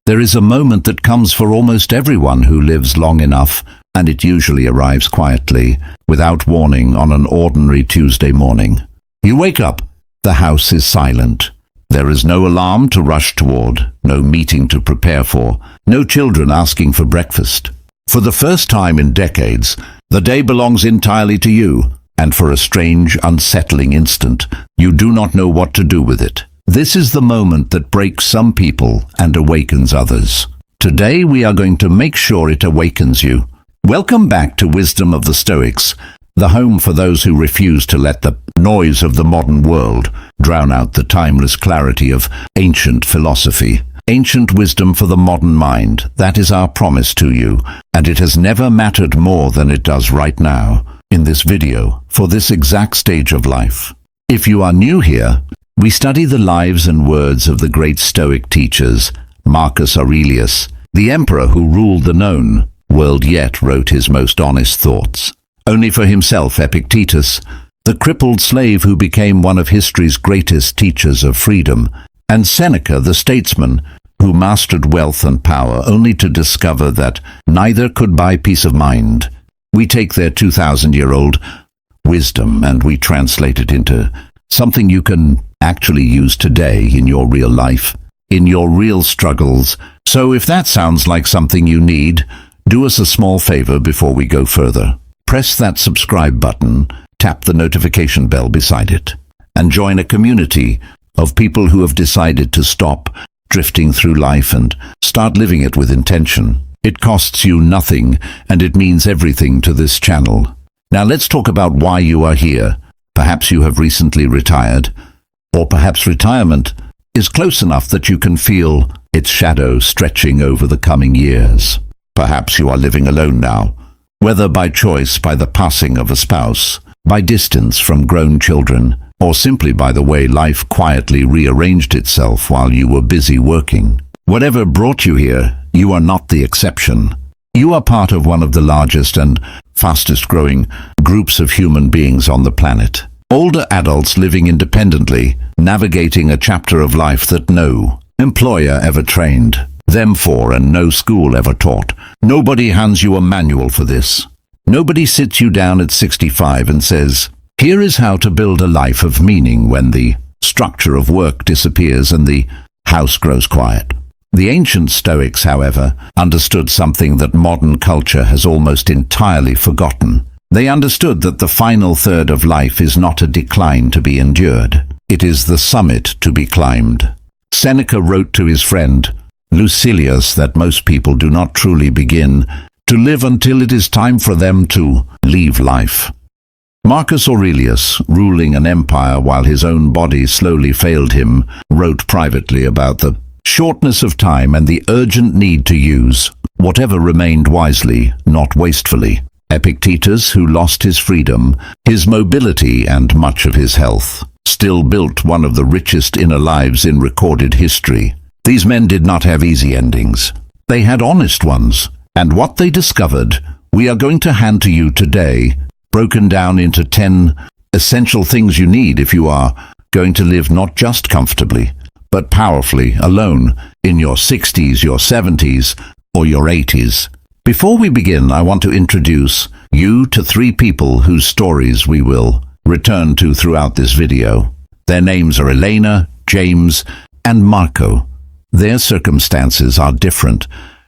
There is a moment that comes for almost everyone who lives long enough, and it usually arrives quietly, without warning, on an ordinary Tuesday morning. You wake up. The house is silent. There is no alarm to rush toward, no meeting to prepare for, no children asking for breakfast. For the first time in decades, the day belongs entirely to you, and for a strange, unsettling instant, you do not know what to do with it. This is the moment that breaks some people and awakens others. Today we are going to make sure it awakens you. Welcome back to Wisdom of the Stoics, the home for those who refuse to let the noise of the modern world drown out the timeless clarity of ancient philosophy. Ancient wisdom for the modern mind, that is our promise to you, and it has never mattered more than it does right now, in this video, for this exact stage of life. If you are new here, we study the lives and words of the great Stoic teachers, Marcus Aurelius, the emperor who ruled the known world yet wrote his most honest thoughts. Only for himself, Epictetus, the crippled slave who became one of history's greatest teachers of freedom, and Seneca, the statesman, who mastered wealth and power only to discover that neither could buy peace of mind. We take their 2,000-year-old wisdom and we translate it into something you can actually use today in your real life, in your real struggles. So if that sounds like something you need, do us a small favor before we go further. Press that subscribe button, tap the notification bell beside it, and join a community of people who have decided to stop drifting through life and start living it with intention. It costs you nothing, and it means everything to this channel. Now let's talk about why you are here. Perhaps you have recently retired, or perhaps retirement is close enough that you can feel its shadow stretching over the coming years. Perhaps you are living alone now, whether by choice, by the passing of a spouse, by distance from grown children, or simply by the way life quietly rearranged itself while you were busy working. Whatever brought you here, you are not the exception. You are part of one of the largest and fastest growing groups of human beings on the planet. Older adults living independently, navigating a chapter of life that no employer ever trained them for and no school ever taught. Nobody hands you a manual for this. Nobody sits you down at 65 and says, "Here is how to build a life of meaning when the structure of work disappears and the house grows quiet." The ancient Stoics, however, understood something that modern culture has almost entirely forgotten. They understood that the final third of life is not a decline to be endured. It is the summit to be climbed. Seneca wrote to his friend Lucilius that most people do not truly begin to live until it is time for them to leave life. Marcus Aurelius, ruling an empire while his own body slowly failed him, wrote privately about the shortness of time and the urgent need to use whatever remained wisely, not wastefully. Epictetus, who lost his freedom, his mobility, and much of his health, still built one of the richest inner lives in recorded history. These men did not have easy endings. They had honest ones, and what they discovered, we are going to hand to you today, broken down into 10 essential things you need if you are going to live not just comfortably, but powerfully alone in your 60s, your 70s, or your 80s. Before we begin, I want to introduce you to 3 people whose stories we will return to throughout this video. Their names are Elena, James, and Marco. Their circumstances are different,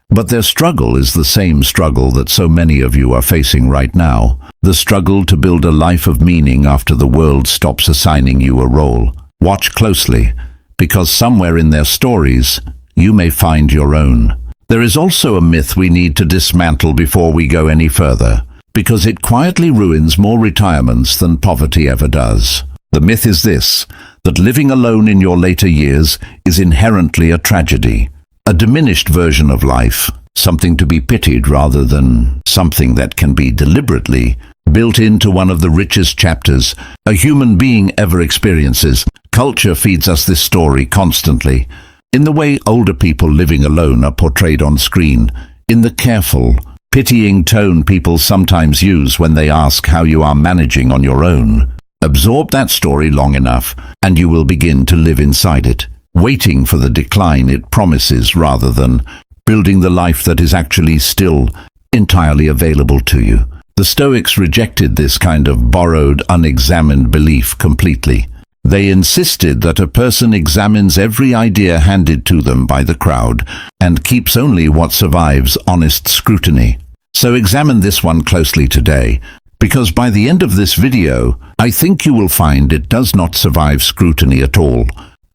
but their struggle is the same struggle that so many of you are facing right now. The struggle to build a life of meaning after the world stops assigning you a role. Watch closely, because somewhere in their stories, you may find your own. There is also a myth we need to dismantle before we go any further, because it quietly ruins more retirements than poverty ever does. The myth is this, that living alone in your later years is inherently a tragedy, a diminished version of life, something to be pitied rather than something that can be deliberately built into one of the richest chapters a human being ever experiences. Culture feeds us this story constantly, in the way older people living alone are portrayed on screen, in the careful, pitying tone people sometimes use when they ask how you are managing on your own. Absorb that story long enough, and you will begin to live inside it. waiting for the decline it promises rather than building the life that is actually still entirely available to you. The Stoics rejected this kind of borrowed, unexamined belief completely. They insisted that a person examines every idea handed to them by the crowd and keeps only what survives honest scrutiny. So examine this one closely today, because by the end of this video, I think you will find it does not survive scrutiny at all.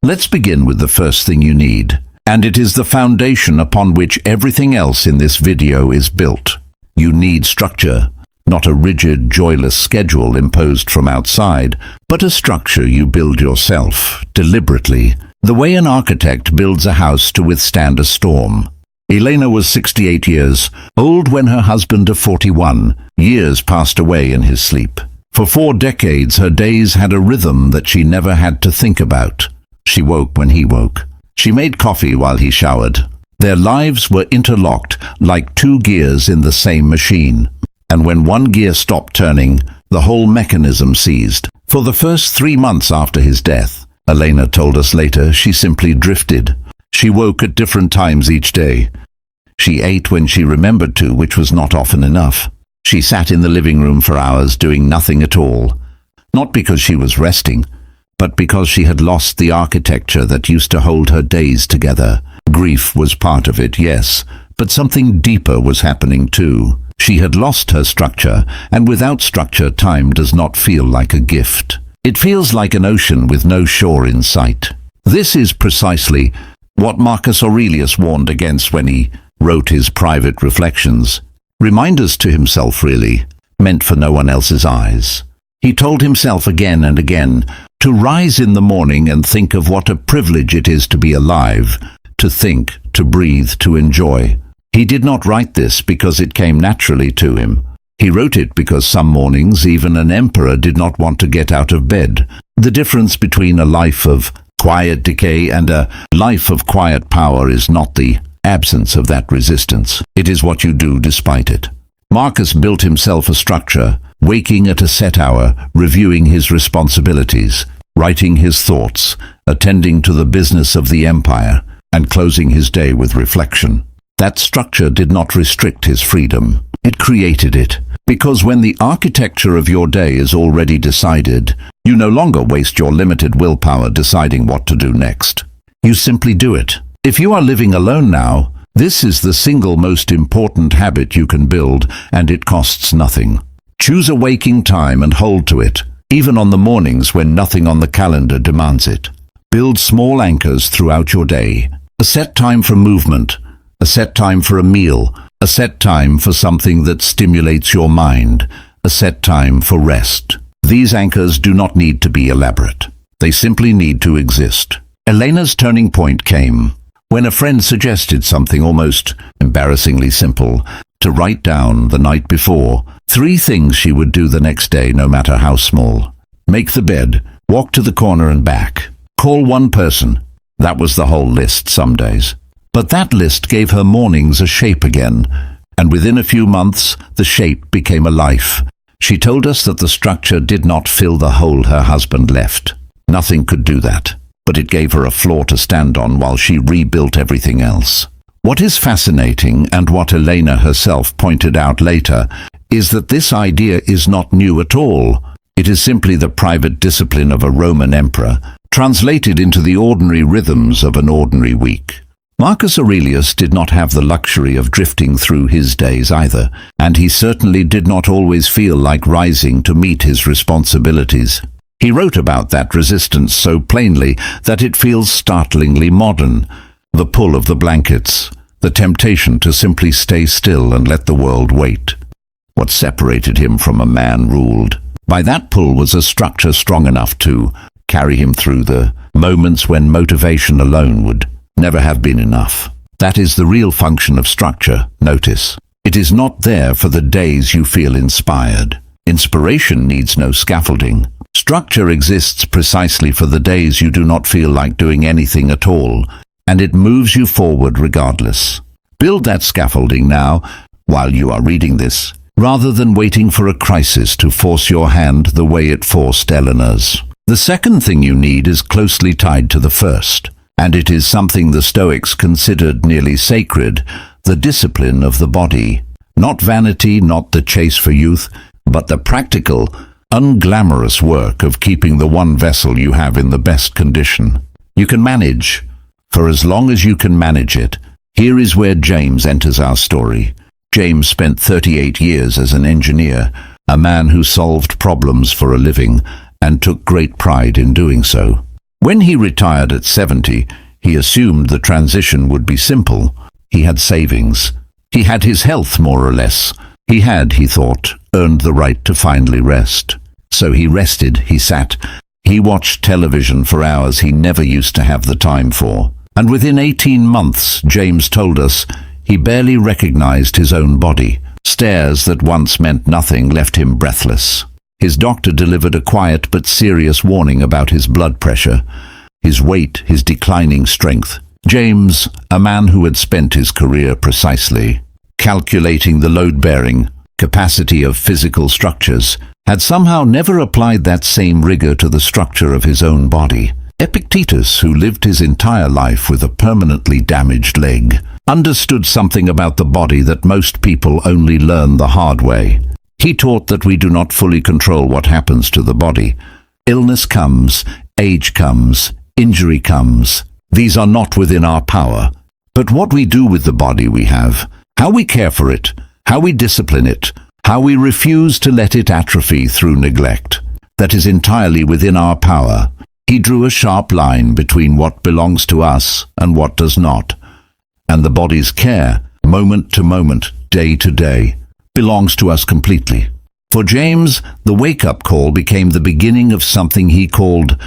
Let's begin with the first thing you need, and it is the foundation upon which everything else in this video is built. You need structure. Not a rigid, joyless schedule imposed from outside, but a structure you build yourself, deliberately, the way an architect builds a house to withstand a storm. Elena was 68 years old when her husband of 41 years passed away in his sleep. For 4 decades, her days had a rhythm that she never had to think about. She woke when he woke. She made coffee while he showered. Their lives were interlocked like 2 gears in the same machine. And when one gear stopped turning, the whole mechanism ceased. For the first 3 months after his death, Elena told us later, she simply drifted. She woke at different times each day. She ate when she remembered to, which was not often enough. She sat in the living room for hours doing nothing at all. Not because she was resting, but because she had lost the architecture that used to hold her days together. Grief was part of it, yes, but something deeper was happening too. She had lost her structure, and without structure, time does not feel like a gift. It feels like an ocean with no shore in sight. This is precisely what Marcus Aurelius warned against when he wrote his private reflections. Reminders to himself, really, meant for no one else's eyes. He told himself again and again to rise in the morning and think of what a privilege it is to be alive, to think, to breathe, to enjoy. He did not write this because it came naturally to him. He wrote it because some mornings even an emperor did not want to get out of bed. The difference between a life of quiet decay and a life of quiet power is not the absence of that resistance. It is what you do despite it. Marcus built himself a structure, waking at a set hour, reviewing his responsibilities, writing his thoughts, attending to the business of the empire, and closing his day with reflection. That structure did not restrict his freedom. It created it. Because when the architecture of your day is already decided, you no longer waste your limited willpower deciding what to do next. You simply do it. If you are living alone now, this is the single most important habit you can build, and it costs nothing. Choose a waking time and hold to it, even on the mornings when nothing on the calendar demands it. Build small anchors throughout your day. A set time for movement, a set time for a meal, a set time for something that stimulates your mind, a set time for rest. These anchors do not need to be elaborate. They simply need to exist. Elena's turning point came when a friend suggested something almost embarrassingly simple, to write down the night before 3 things she would do the next day, no matter how small. Make the bed, walk to the corner and back, call one person. That was the whole list some days. But that list gave her mornings a shape again, and within a few months, the shape became a life. She told us that the structure did not fill the hole her husband left. Nothing could do that, but it gave her a floor to stand on while she rebuilt everything else. What is fascinating, and what Elena herself pointed out later, is that this idea is not new at all. It is simply the private discipline of a Roman emperor, translated into the ordinary rhythms of an ordinary week. Marcus Aurelius did not have the luxury of drifting through his days either, and he certainly did not always feel like rising to meet his responsibilities. He wrote about that resistance so plainly that it feels startlingly modern. The pull of the blankets, the temptation to simply stay still and let the world wait. What separated him from a man ruled by that pull was a structure strong enough to carry him through the moments when motivation alone would never have been enough. That is the real function of structure, notice. It is not there for the days you feel inspired. Inspiration needs no scaffolding. Structure exists precisely for the days you do not feel like doing anything at all, and it moves you forward regardless. Build that scaffolding now, while you are reading this, rather than waiting for a crisis to force your hand the way it forced Eleanor's. The second thing you need is closely tied to the first. and it is something the Stoics considered nearly sacred, the discipline of the body. Not vanity, not the chase for youth, but the practical, unglamorous work of keeping the one vessel you have in the best condition. You can manage, for as long as you can manage it. Here is where James enters our story. James spent 38 years as an engineer, a man who solved problems for a living, and took great pride in doing so. When he retired at 70, he assumed the transition would be simple. He had savings. He had his health, more or less. He had, he thought, earned the right to finally rest. So he rested, he sat. He watched television for hours he never used to have the time for. And within 18 months, James told us, he barely recognized his own body. Stares that once meant nothing left him breathless. His doctor delivered a quiet but serious warning about his blood pressure, his weight, his declining strength. James, a man who had spent his career precisely calculating the load-bearing capacity of physical structures, had somehow never applied that same rigor to the structure of his own body. Epictetus, who lived his entire life with a permanently damaged leg, understood something about the body that most people only learn the hard way. He taught that we do not fully control what happens to the body. Illness comes, age comes, injury comes. These are not within our power. But what we do with the body we have, how we care for it, how we discipline it, how we refuse to let it atrophy through neglect, that is entirely within our power. He drew a sharp line between what belongs to us and what does not. And the body's care, moment to moment, day to day, belongs to us completely. For James, the wake-up call became the beginning of something he called,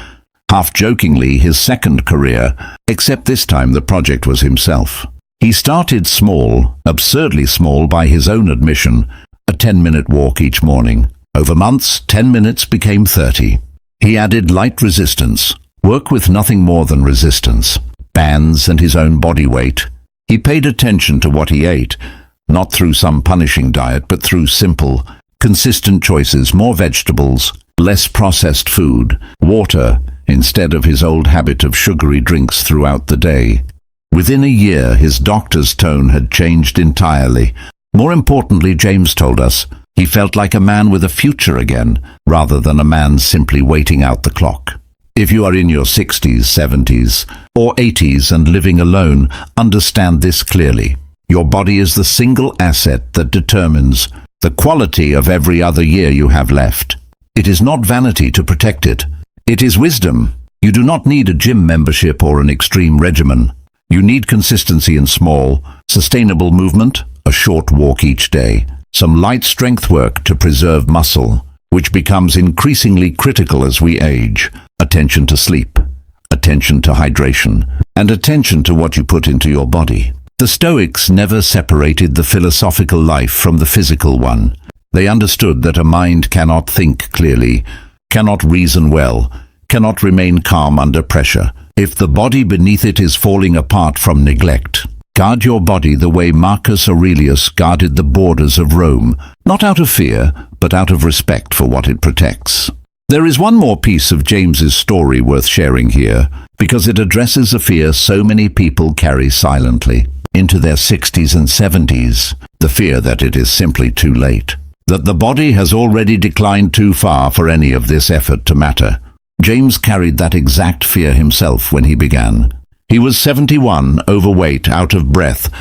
half-jokingly, his second career, except this time the project was himself. He started small, absurdly small by his own admission, a 10-minute walk each morning. Over months, 10 minutes became 30. He added light resistance, work with nothing more than resistance, bands and his own body weight. He paid attention to what he ate, not through some punishing diet, but through simple, consistent choices, more vegetables, less processed food, water, instead of his old habit of sugary drinks throughout the day. Within a year, his doctor's tone had changed entirely. More importantly, James told us, he felt like a man with a future again, rather than a man simply waiting out the clock. If you are in your 60s, 70s, or 80s and living alone, understand this clearly. Your body is the single asset that determines the quality of every other year you have left. It is not vanity to protect it. It is wisdom. You do not need a gym membership or an extreme regimen. You need consistency in small, sustainable movement, a short walk each day, some light strength work to preserve muscle, which becomes increasingly critical as we age, attention to sleep, attention to hydration, and attention to what you put into your body. The Stoics never separated the philosophical life from the physical one. They understood that a mind cannot think clearly, cannot reason well, cannot remain calm under pressure, if the body beneath it is falling apart from neglect. Guard your body the way Marcus Aurelius guarded the borders of Rome, not out of fear, but out of respect for what it protects. There is one more piece of James's story worth sharing here, because it addresses a fear so many people carry silently into their 60s and 70s, the fear that it is simply too late, that the body has already declined too far for any of this effort to matter. James carried that exact fear himself when he began. He was 71, overweight, out of breath,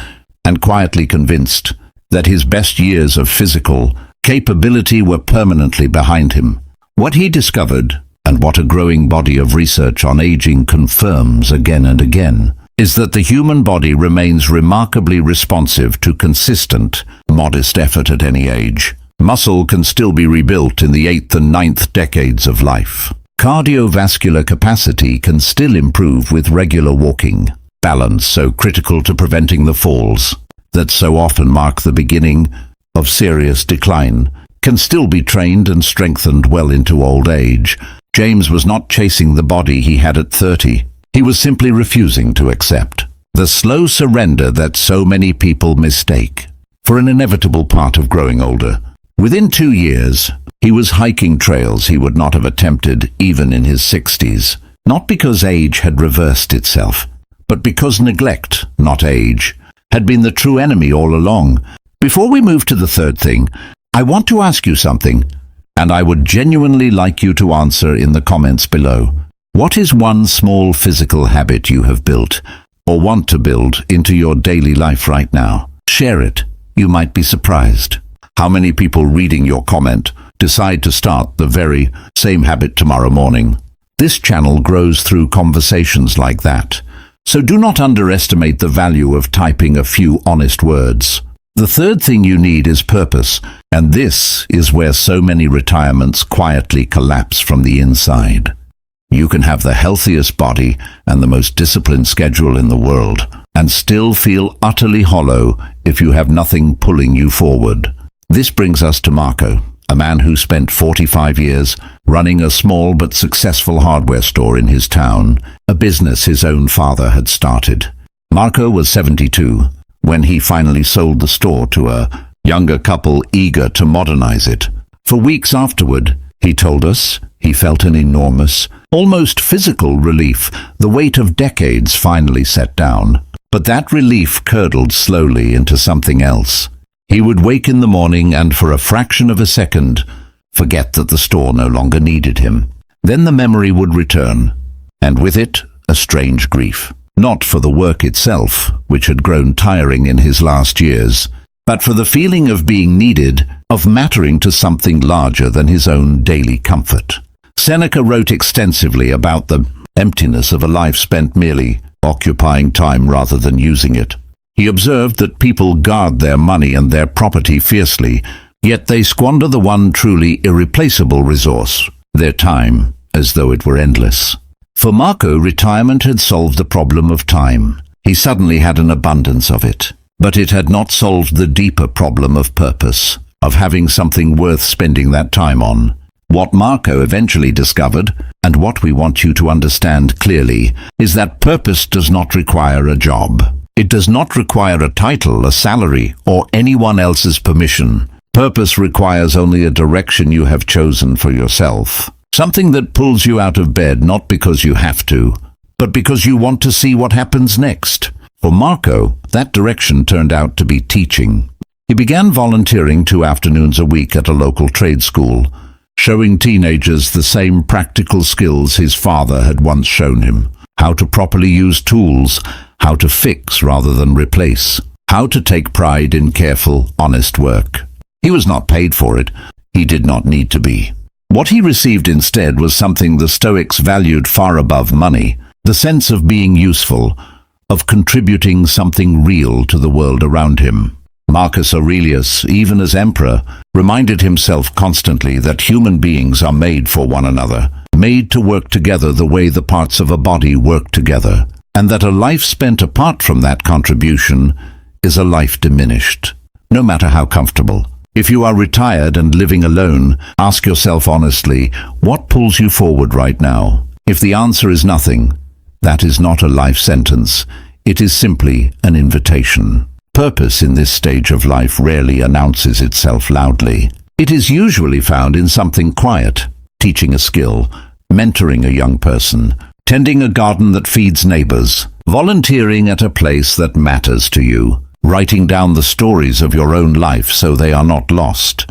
and quietly convinced that his best years of physical capability were permanently behind him. What he discovered, and what a growing body of research on aging confirms again and again, is that the human body remains remarkably responsive to consistent, modest effort at any age. Muscle can still be rebuilt in the 8th and 9th decades of life. Cardiovascular capacity can still improve with regular walking. Balance, so critical to preventing the falls that so often mark the beginning of serious decline, can still be trained and strengthened well into old age. James was not chasing the body he had at 30. He was simply refusing to accept the slow surrender that so many people mistake for an inevitable part of growing older. Within 2 years, he was hiking trails he would not have attempted even in his 60s, not because age had reversed itself, but because neglect, not age, had been the true enemy all along. Before we move to the third thing, I want to ask you something, and I would genuinely like you to answer in the comments below. What is one small physical habit you have built, or want to build, into your daily life right now? Share it. You might be surprised how many people reading your comment decide to start the very same habit tomorrow morning. This channel grows through conversations like that, so do not underestimate the value of typing a few honest words. The third thing you need is purpose, and this is where so many retirements quietly collapse from the inside. You can have the healthiest body and the most disciplined schedule in the world, and still feel utterly hollow if you have nothing pulling you forward. This brings us to Marco, a man who spent 45 years running a small but successful hardware store in his town, a business his own father had started. Marco was 72 when he finally sold the store to a younger couple eager to modernize it. For weeks afterward, he told us, he felt an enormous, almost physical relief. The weight of decades finally set down. But that relief curdled slowly into something else. He would wake in the morning and for a fraction of a second forget that the store no longer needed him. Then the memory would return, and with it a strange grief. Not for the work itself, which had grown tiring in his last years, but for the feeling of being needed, of mattering to something larger than his own daily comfort. Seneca wrote extensively about the emptiness of a life spent merely occupying time rather than using it. He observed that people guard their money and their property fiercely, yet they squander the one truly irreplaceable resource, their time, as though it were endless. For Marco, retirement had solved the problem of time. He suddenly had an abundance of it. But it had not solved the deeper problem of purpose, of having something worth spending that time on. What Marco eventually discovered, and what we want you to understand clearly, is that purpose does not require a job. It does not require a title, a salary, or anyone else's permission. Purpose requires only a direction you have chosen for yourself. Something that pulls you out of bed not because you have to, but because you want to see what happens next. For Marco, that direction turned out to be teaching. He began volunteering 2 afternoons a week at a local trade school, showing teenagers the same practical skills his father had once shown him. How to properly use tools, how to fix rather than replace, how to take pride in careful, honest work. He was not paid for it. He did not need to be. What he received instead was something the Stoics valued far above money, the sense of being useful, of contributing something real to the world around him. Marcus Aurelius, even as emperor, reminded himself constantly that human beings are made for one another, made to work together the way the parts of a body work together, and that a life spent apart from that contribution is a life diminished, no matter how comfortable. If you are retired and living alone, ask yourself honestly, what pulls you forward right now? If the answer is nothing, that is not a life sentence. It is simply an invitation. Purpose in this stage of life rarely announces itself loudly. It is usually found in something quiet, teaching a skill, mentoring a young person, tending a garden that feeds neighbors, volunteering at a place that matters to you, writing down the stories of your own life so they are not lost.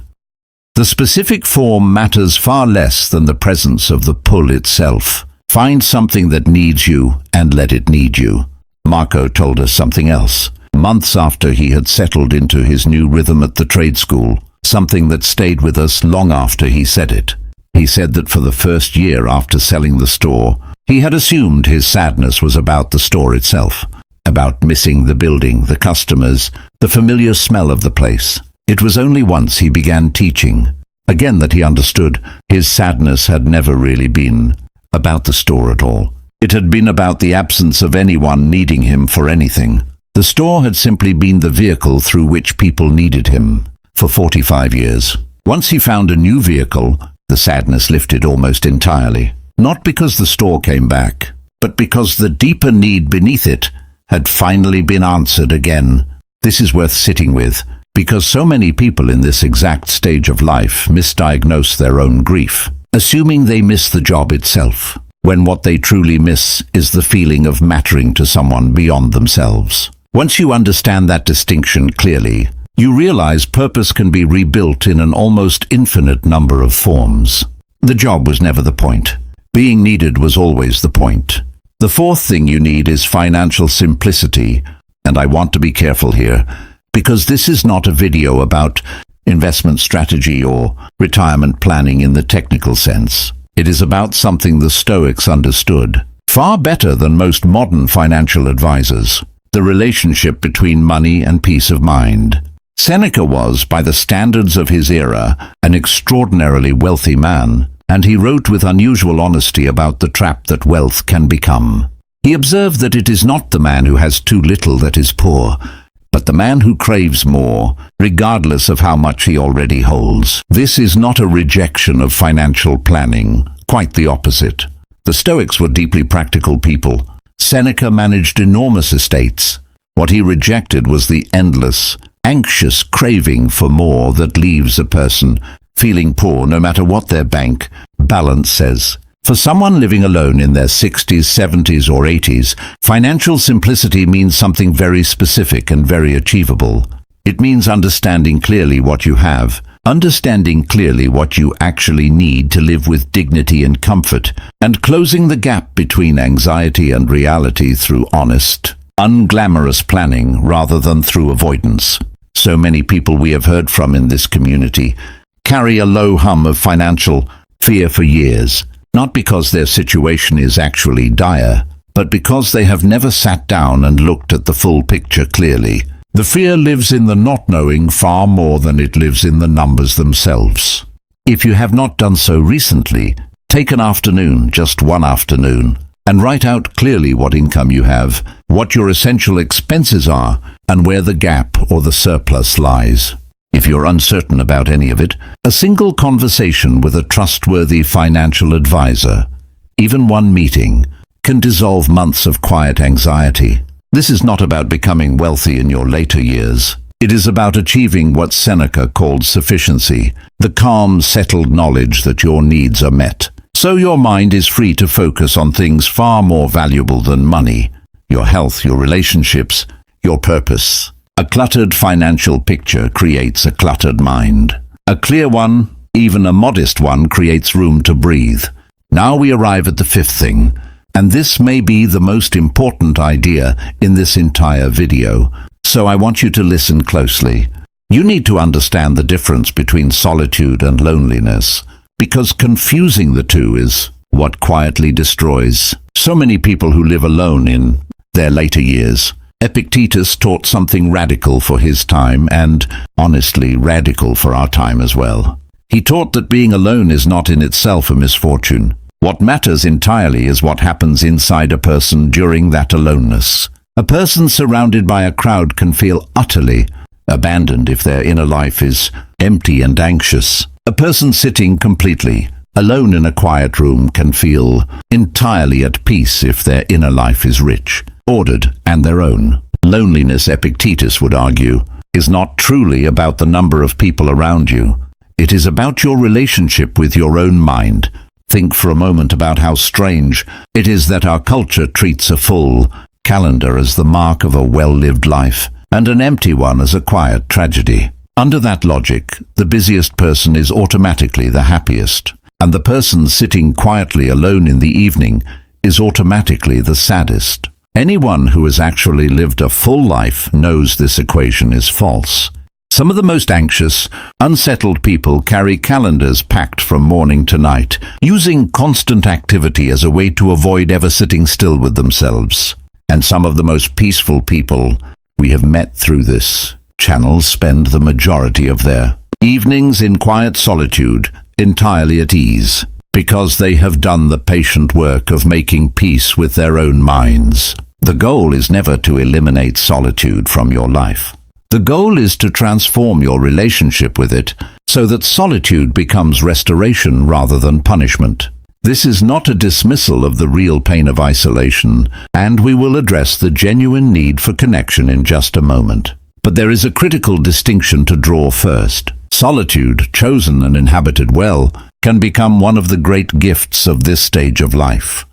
The specific form matters far less than the presence of the pull itself. Find something that needs you and let it need you. Marco told us something else. Months after he had settled into his new rhythm at the trade school, something that stayed with us long after he said it. He said that for the first year after selling the store, he had assumed his sadness was about the store itself, about missing the building, the customers, the familiar smell of the place. It was only once he began teaching, again, that he understood his sadness had never really been about the store at all. It had been about the absence of anyone needing him for anything. The store had simply been the vehicle through which people needed him for 45 years. Once he found a new vehicle, the sadness lifted almost entirely. Not because the store came back, but because the deeper need beneath it had finally been answered again. This is worth sitting with, because so many people in this exact stage of life misdiagnose their own grief, assuming they miss the job itself. when what they truly miss is the feeling of mattering to someone beyond themselves. Once you understand that distinction clearly, you realize purpose can be rebuilt in an almost infinite number of forms. The job was never the point. Being needed was always the point. The fourth thing you need is financial simplicity, and I want to be careful here, because this is not a video about investment strategy or retirement planning in the technical sense. It is about something the Stoics understood, far better than most modern financial advisors: the relationship between money and peace of mind. Seneca was, by the standards of his era, an extraordinarily wealthy man, and he wrote with unusual honesty about the trap that wealth can become. He observed that it is not the man who has too little that is poor, but the man who craves more, regardless of how much he already holds. This is not a rejection of financial planning, quite the opposite. The Stoics were deeply practical people. Seneca managed enormous estates. What he rejected was the endless, anxious craving for more that leaves a person feeling poor no matter what their bank balance says. For someone living alone in their 60s, 70s, or 80s, financial simplicity means something very specific and very achievable. It means understanding clearly what you have, understanding clearly what you actually need to live with dignity and comfort, and closing the gap between anxiety and reality through honest, unglamorous planning rather than through avoidance. So many people we have heard from in this community carry a low hum of financial fear for years, not because their situation is actually dire, but because they have never sat down and looked at the full picture clearly. The fear lives in the not knowing far more than it lives in the numbers themselves. If you have not done so recently, take an afternoon, just one afternoon, and write out clearly what income you have, what your essential expenses are, and where the gap or the surplus lies. If you're uncertain about any of it, a single conversation with a trustworthy financial advisor, even one meeting, can dissolve months of quiet anxiety. This is not about becoming wealthy in your later years. It is about achieving what Seneca called sufficiency, the calm, settled knowledge that your needs are met. So your mind is free to focus on things far more valuable than money: your health, your relationships, your purpose. A cluttered financial picture creates a cluttered mind. A clear one, even a modest one, creates room to breathe. Now we arrive at the fifth thing, and this may be the most important idea in this entire video, so I want you to listen closely. You need to understand the difference between solitude and loneliness, because confusing the two is what quietly destroys so many people who live alone in their later years. Epictetus taught something radical for his time and, honestly, radical for our time as well. He taught that being alone is not in itself a misfortune. What matters entirely is what happens inside a person during that aloneness. A person surrounded by a crowd can feel utterly abandoned if their inner life is empty and anxious. A person sitting completely alone in a quiet room can feel entirely at peace if their inner life is rich, ordered, and their own. Loneliness, Epictetus would argue, is not truly about the number of people around you. It is about your relationship with your own mind. Think for a moment about how strange it is that our culture treats a full calendar as the mark of a well-lived life, and an empty one as a quiet tragedy. Under that logic, the busiest person is automatically the happiest, and the person sitting quietly alone in the evening is automatically the saddest. Anyone who has actually lived a full life knows this equation is false. Some of the most anxious, unsettled people carry calendars packed from morning to night, using constant activity as a way to avoid ever sitting still with themselves. And some of the most peaceful people we have met through this channel spend the majority of their evenings in quiet solitude, entirely at ease, because they have done the patient work of making peace with their own minds. The goal is never to eliminate solitude from your life. The goal is to transform your relationship with it so that solitude becomes restoration rather than punishment. This is not a dismissal of the real pain of isolation, and we will address the genuine need for connection in just a moment. But there is a critical distinction to draw first. Solitude, chosen and inhabited well, can become one of the great gifts of this stage of life.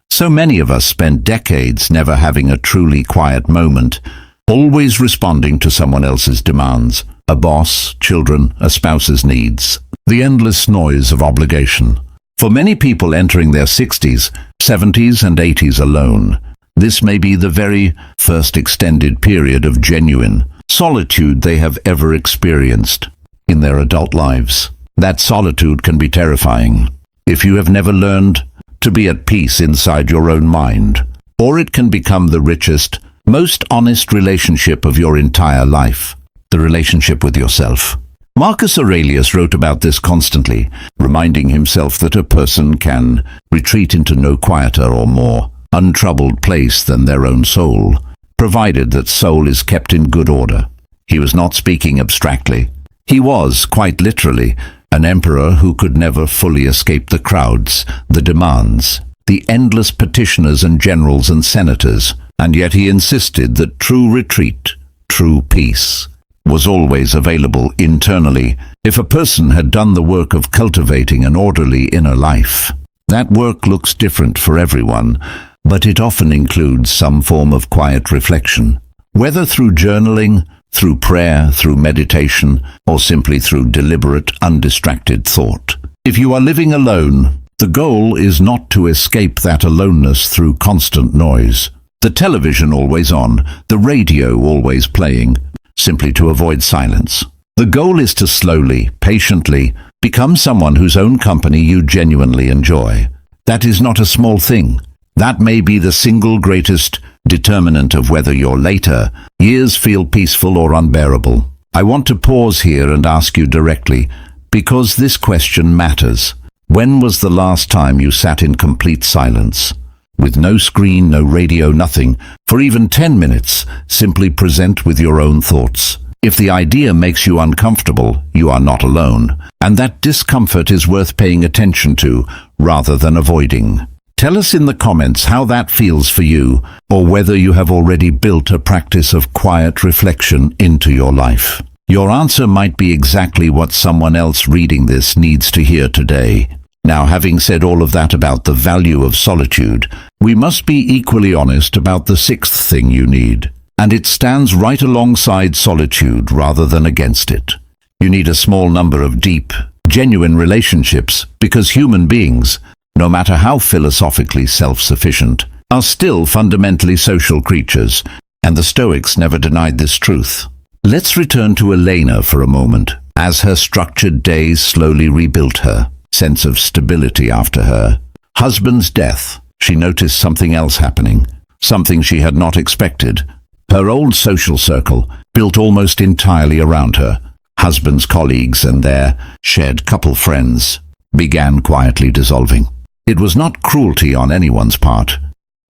So many of us spend decades never having a truly quiet moment, always responding to someone else's demands, a boss, children, a spouse's needs, the endless noise of obligation. For many people entering their 60s, 70s and 80s alone, this may be the very first extended period of genuine solitude they have ever experienced in their adult lives. That solitude can be terrifying if you have never learned to be at peace inside your own mind, or it can become the richest, most honest relationship of your entire life, the relationship with yourself. Marcus Aurelius wrote about this constantly, reminding himself that a person can retreat into no quieter or more untroubled place than their own soul, provided that soul is kept in good order. He was not speaking abstractly. He was, quite literally, an emperor who could never fully escape the crowds, the demands, the endless petitioners and generals and senators, and yet he insisted that true retreat, true peace, was always available internally if a person had done the work of cultivating an orderly inner life. That work looks different for everyone, but it often includes some form of quiet reflection, whether through journaling, through prayer, through meditation, or simply through deliberate, undistracted thought. If you are living alone, the goal is not to escape that aloneness through constant noise, the television always on, the radio always playing, simply to avoid silence. The goal is to slowly, patiently, become someone whose own company you genuinely enjoy. That is not a small thing. That may be the single greatest determinant of whether your later years feel peaceful or unbearable. I want to pause here and ask you directly, because this question matters. When was the last time you sat in complete silence? With no screen, no radio, nothing, for even 10 minutes, simply present with your own thoughts. If the idea makes you uncomfortable, you are not alone, and that discomfort is worth paying attention to rather than avoiding. Tell us in the comments how that feels for you, or whether you have already built a practice of quiet reflection into your life. Your answer might be exactly what someone else reading this needs to hear today. Now, having said all of that about the value of solitude, we must be equally honest about the sixth thing you need, and it stands right alongside solitude rather than against it. You need a small number of deep, genuine relationships because human beings, no matter how philosophically self-sufficient, are still fundamentally social creatures, and the Stoics never denied this truth. Let's return to Elena for a moment. As her structured days slowly rebuilt her sense of stability after her husband's death, she noticed something else happening, something she had not expected. Her old social circle, built almost entirely around her, husband's colleagues and their shared couple friends, began quietly dissolving. It was not cruelty on anyone's part.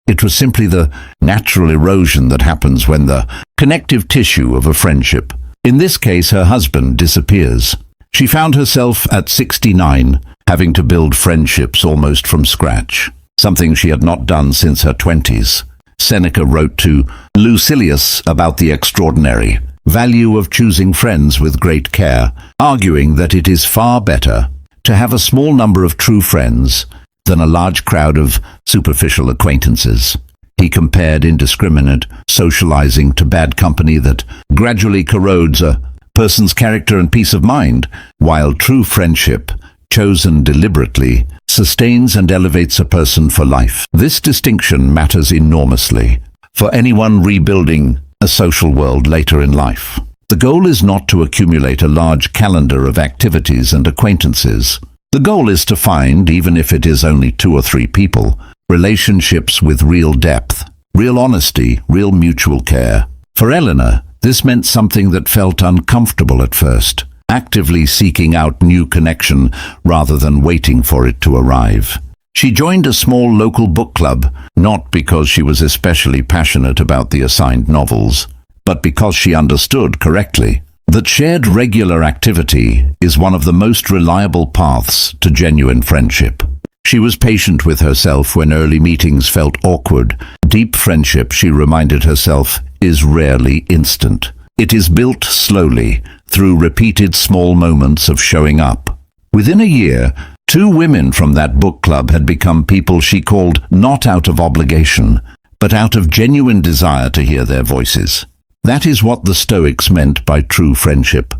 It was simply the natural erosion that happens when the connective tissue of a friendship, in this case her husband, disappears. She found herself at 69 having to build friendships almost from scratch, something she had not done since her 20s. Seneca wrote to Lucilius about the extraordinary value of choosing friends with great care, arguing that it is far better to have a small number of true friends than a large crowd of superficial acquaintances. He compared indiscriminate socializing to bad company that gradually corrodes a person's character and peace of mind, while true friendship, chosen deliberately, sustains and elevates a person for life. This distinction matters enormously for anyone rebuilding a social world later in life. The goal is not to accumulate a large calendar of activities and acquaintances. The goal is to find, even if it is only 2 or 3 people, relationships with real depth, real honesty, real mutual care. For Eleanor, this meant something that felt uncomfortable at first, actively seeking out new connection rather than waiting for it to arrive. She joined a small local book club, not because she was especially passionate about the assigned novels, but because she understood correctly that shared regular activity is one of the most reliable paths to genuine friendship. She was patient with herself when early meetings felt awkward. Deep friendship, she reminded herself, is rarely instant. It is built slowly, through repeated small moments of showing up. Within a year, 2 women from that book club had become people she called not out of obligation, but out of genuine desire to hear their voices. That is what the Stoics meant by true friendship.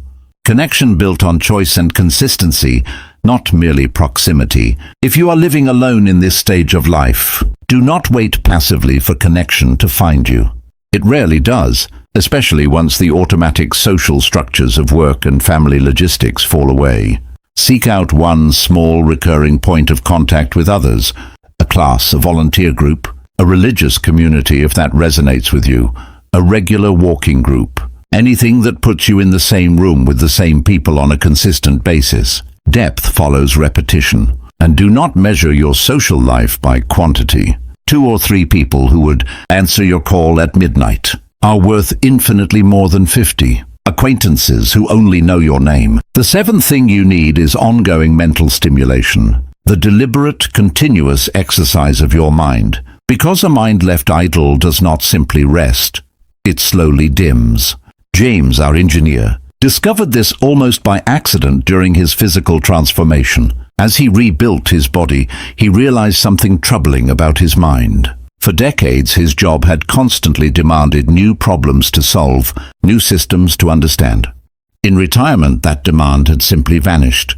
Connection built on choice and consistency, not merely proximity. If you are living alone in this stage of life, do not wait passively for connection to find you. It rarely does, especially once the automatic social structures of work and family logistics fall away. Seek out one small recurring point of contact with others, a class, a volunteer group, a religious community if that resonates with you, a regular walking group, anything that puts you in the same room with the same people on a consistent basis. Depth follows repetition, and do not measure your social life by quantity. 2 or 3 people who would answer your call at midnight are worth infinitely more than 50 acquaintances who only know your name. The 7th thing you need is ongoing mental stimulation, the deliberate, continuous exercise of your mind. Because a mind left idle does not simply rest, it slowly dims. James, our engineer, discovered this almost by accident during his physical transformation. As he rebuilt his body, he realized something troubling about his mind. For decades, his job had constantly demanded new problems to solve, new systems to understand. In retirement, that demand had simply vanished,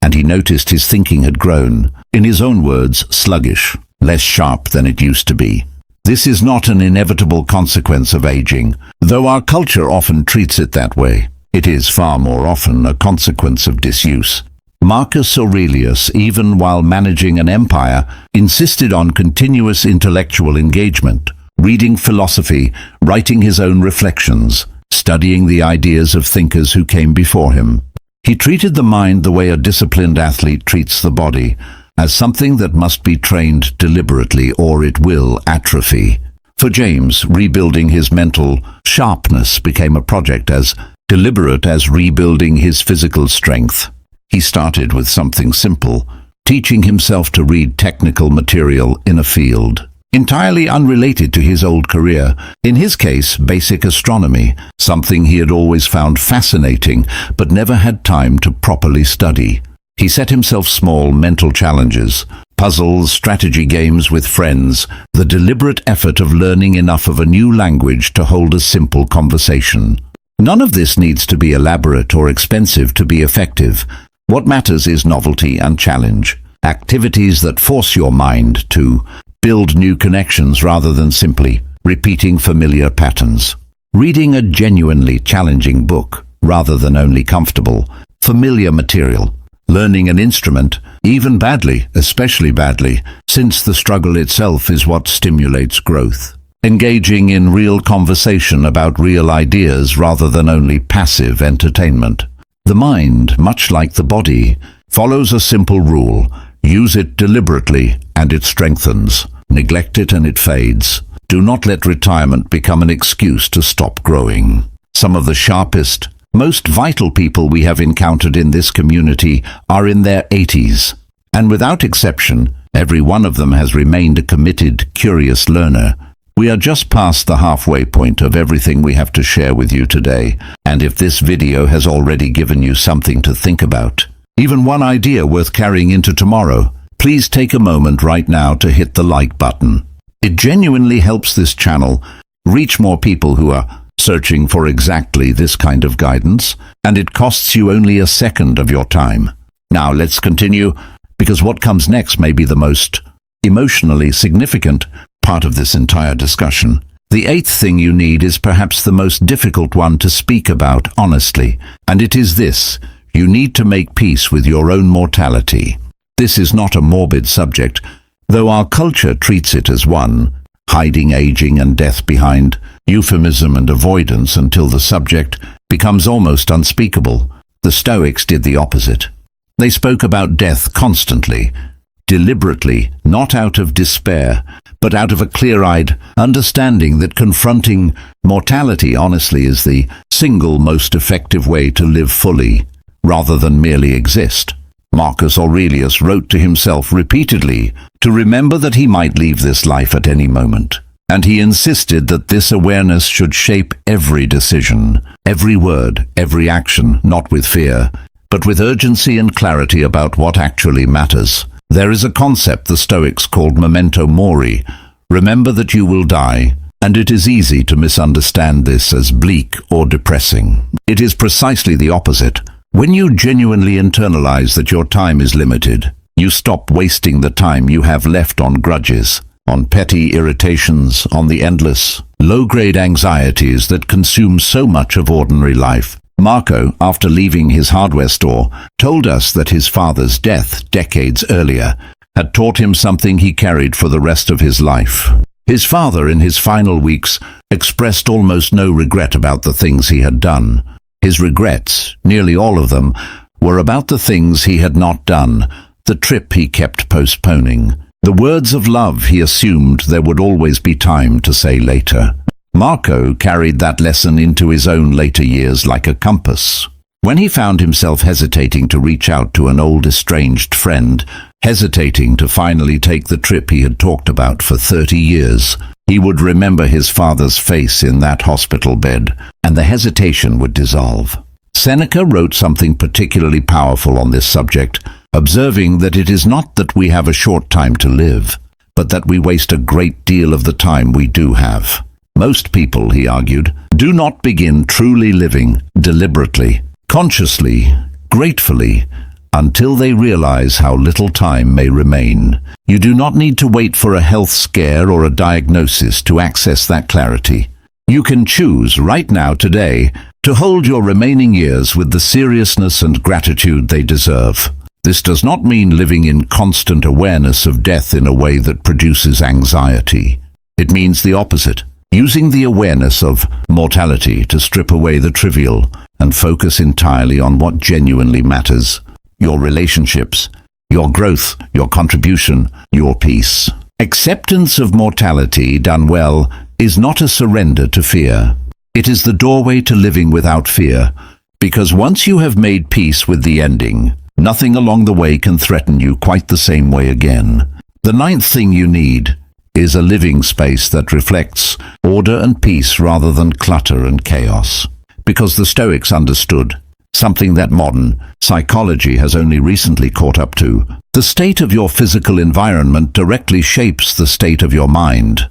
and he noticed his thinking had grown, in his own words, sluggish, less sharp than it used to be. This is not an inevitable consequence of aging, though our culture often treats it that way. It is far more often a consequence of disuse. Marcus Aurelius, even while managing an empire, insisted on continuous intellectual engagement, reading philosophy, writing his own reflections, studying the ideas of thinkers who came before him. He treated the mind the way a disciplined athlete treats the body, as something that must be trained deliberately or it will atrophy. For James, rebuilding his mental sharpness became a project as deliberate as rebuilding his physical strength. He started with something simple, teaching himself to read technical material in a field entirely unrelated to his old career. In his case, basic astronomy, something he had always found fascinating but never had time to properly study. He set himself small mental challenges, puzzles, strategy games with friends, the deliberate effort of learning enough of a new language to hold a simple conversation. None of this needs to be elaborate or expensive to be effective. What matters is novelty and challenge, activities that force your mind to build new connections rather than simply repeating familiar patterns. Reading a genuinely challenging book rather than only comfortable, familiar material. Learning an instrument, even badly, especially badly, since the struggle itself is what stimulates growth. Engaging in real conversation about real ideas rather than only passive entertainment. The mind, much like the body, follows a simple rule. Use it deliberately and it strengthens. Neglect it and it fades. Do not let retirement become an excuse to stop growing. Some of the sharpest, most vital people we have encountered in this community are in their 80s. And without exception, every one of them has remained a committed, curious learner. We are just past the halfway point of everything we have to share with you today, and if this video has already given you something to think about, even one idea worth carrying into tomorrow, please take a moment right now to hit the like button. It genuinely helps this channel reach more people who are searching for exactly this kind of guidance, and it costs you only a second of your time. Now let's continue, because what comes next may be the most emotionally significant part of this entire discussion. The 8th thing you need is perhaps the most difficult one to speak about honestly, and it is this: you need to make peace with your own mortality. This is not a morbid subject, though our culture treats it as one, hiding aging and death behind euphemism and avoidance until the subject becomes almost unspeakable. The Stoics did the opposite. They spoke about death constantly, deliberately, not out of despair, but out of a clear-eyed understanding that confronting mortality honestly is the single most effective way to live fully, rather than merely exist. Marcus Aurelius wrote to himself repeatedly to remember that he might leave this life at any moment, and he insisted that this awareness should shape every decision, every word, every action, not with fear, but with urgency and clarity about what actually matters. There is a concept the Stoics called memento mori. Remember that you will die, and it is easy to misunderstand this as bleak or depressing. It is precisely the opposite. When you genuinely internalize that your time is limited, you stop wasting the time you have left on grudges, on petty irritations, on the endless, low-grade anxieties that consume so much of ordinary life. Marco, after leaving his hardware store, told us that his father's death, decades earlier, had taught him something he carried for the rest of his life. His father, in his final weeks, expressed almost no regret about the things he had done. His regrets, nearly all of them, were about the things he had not done, the trip he kept postponing, the words of love he assumed there would always be time to say later. Marco carried that lesson into his own later years like a compass. When he found himself hesitating to reach out to an old estranged friend, hesitating to finally take the trip he had talked about for 30 years, he would remember his father's face in that hospital bed, and the hesitation would dissolve. Seneca wrote something particularly powerful on this subject, observing that it is not that we have a short time to live, but that we waste a great deal of the time we do have. Most people, he argued, do not begin truly living deliberately, consciously, gratefully, until they realize how little time may remain. You do not need to wait for a health scare or a diagnosis to access that clarity. You can choose right now, today, to hold your remaining years with the seriousness and gratitude they deserve. This does not mean living in constant awareness of death in a way that produces anxiety. It means the opposite. Using the awareness of mortality to strip away the trivial and focus entirely on what genuinely matters: your relationships, your growth, your contribution, your peace. Acceptance of mortality done well is not a surrender to fear. It is the doorway to living without fear, because once you have made peace with the ending, nothing along the way can threaten you quite the same way again. The ninth thing you need is a living space that reflects order and peace rather than clutter and chaos. Because the Stoics understood something that modern psychology has only recently caught up to: the state of your physical environment directly shapes the state of your mind.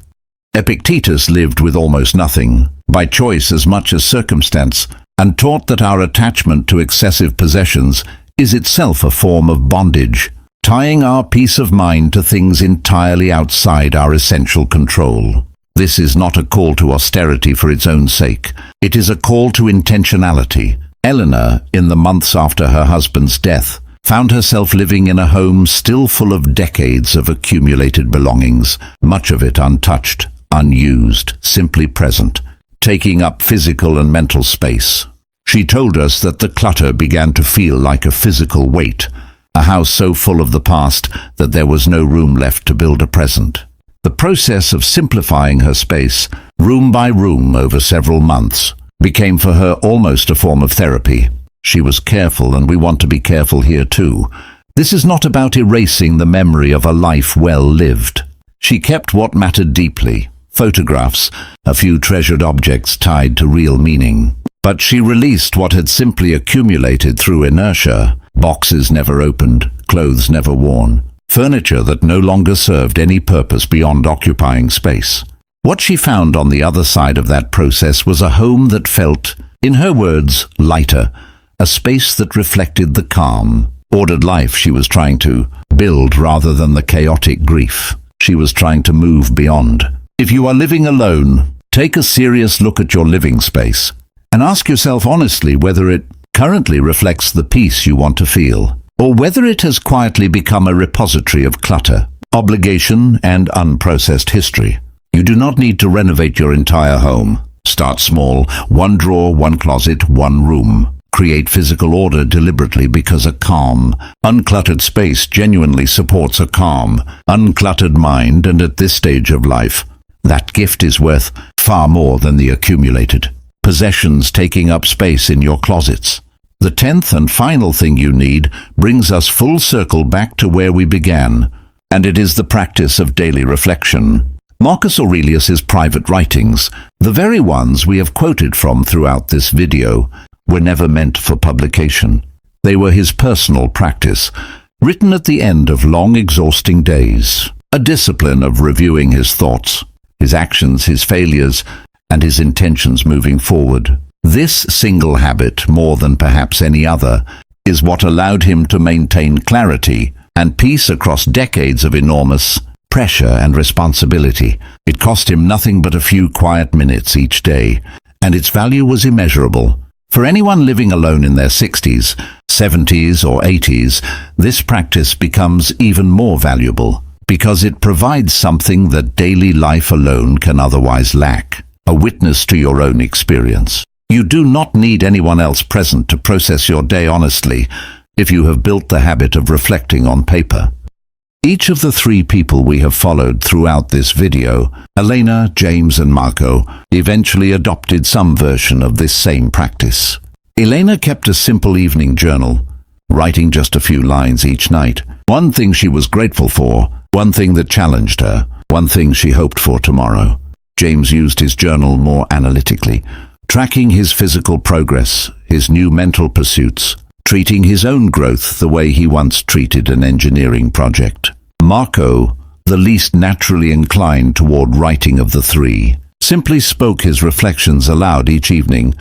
Epictetus lived with almost nothing, by choice as much as circumstance, and taught that our attachment to excessive possessions is itself a form of bondage, tying our peace of mind to things entirely outside our essential control. This is not a call to austerity for its own sake. It is a call to intentionality. Eleanor, in the months after her husband's death, found herself living in a home still full of decades of accumulated belongings, much of it untouched, unused, simply present, taking up physical and mental space. She told us that the clutter began to feel like a physical weight, a house so full of the past that there was no room left to build a present. The process of simplifying her space, room by room over several months, became for her almost a form of therapy. She was careful, and we want to be careful here too. This is not about erasing the memory of a life well lived. She kept what mattered deeply: photographs, a few treasured objects tied to real meaning. But she released what had simply accumulated through inertia: boxes never opened, clothes never worn, furniture that no longer served any purpose beyond occupying space. What she found on the other side of that process was a home that felt, in her words, lighter, a space that reflected the calm, ordered life she was trying to build rather than the chaotic grief she was trying to move beyond. If you are living alone, take a serious look at your living space and ask yourself honestly whether it currently reflects the peace you want to feel, or whether it has quietly become a repository of clutter, obligation, and unprocessed history. You do not need to renovate your entire home. Start small: one drawer, one closet, one room. Create physical order deliberately, because a calm, uncluttered space genuinely supports a calm, uncluttered mind, and at this stage of life, that gift is worth far more than the accumulated possessions taking up space in your closets. The 10th and final thing you need brings us full circle back to where we began, and it is the practice of daily reflection. Marcus Aurelius's private writings, the very ones we have quoted from throughout this video, were never meant for publication. They were his personal practice, written at the end of long, exhausting days. A discipline of reviewing his thoughts, his actions, his failures, and his intentions moving forward. This single habit, more than perhaps any other, is what allowed him to maintain clarity and peace across decades of enormous pressure and responsibility. It cost him nothing but a few quiet minutes each day, and its value was immeasurable. For anyone living alone in their 60s, 70s, or 80s, this practice becomes even more valuable because it provides something that daily life alone can otherwise lack: a witness to your own experience. You do not need anyone else present to process your day honestly if you have built the habit of reflecting on paper. Each of the three people we have followed throughout this video, Elena, James, and Marco, eventually adopted some version of this same practice. Elena kept a simple evening journal, writing just a few lines each night. One thing she was grateful for, one thing that challenged her, one thing she hoped for tomorrow. James used his journal more analytically, tracking his physical progress, his new mental pursuits, treating his own growth the way he once treated an engineering project. Marco, the least naturally inclined toward writing of the three, simply spoke his reflections aloud each evening,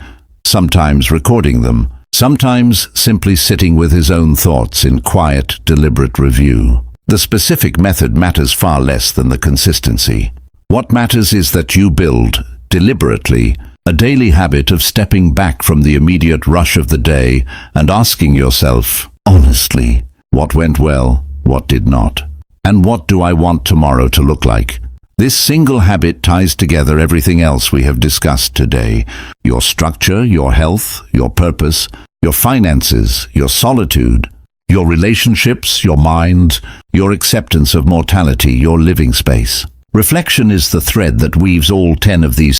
sometimes recording them, sometimes simply sitting with his own thoughts in quiet, deliberate review. The specific method matters far less than the consistency. What matters is that you build, deliberately, a daily habit of stepping back from the immediate rush of the day and asking yourself, honestly, what went well, what did not, and what do I want tomorrow to look like? This single habit ties together everything else we have discussed today: your structure, your health, your purpose, your finances, your solitude, your relationships, your mind, your acceptance of mortality, your living space. Reflection is the thread that weaves all 10 of these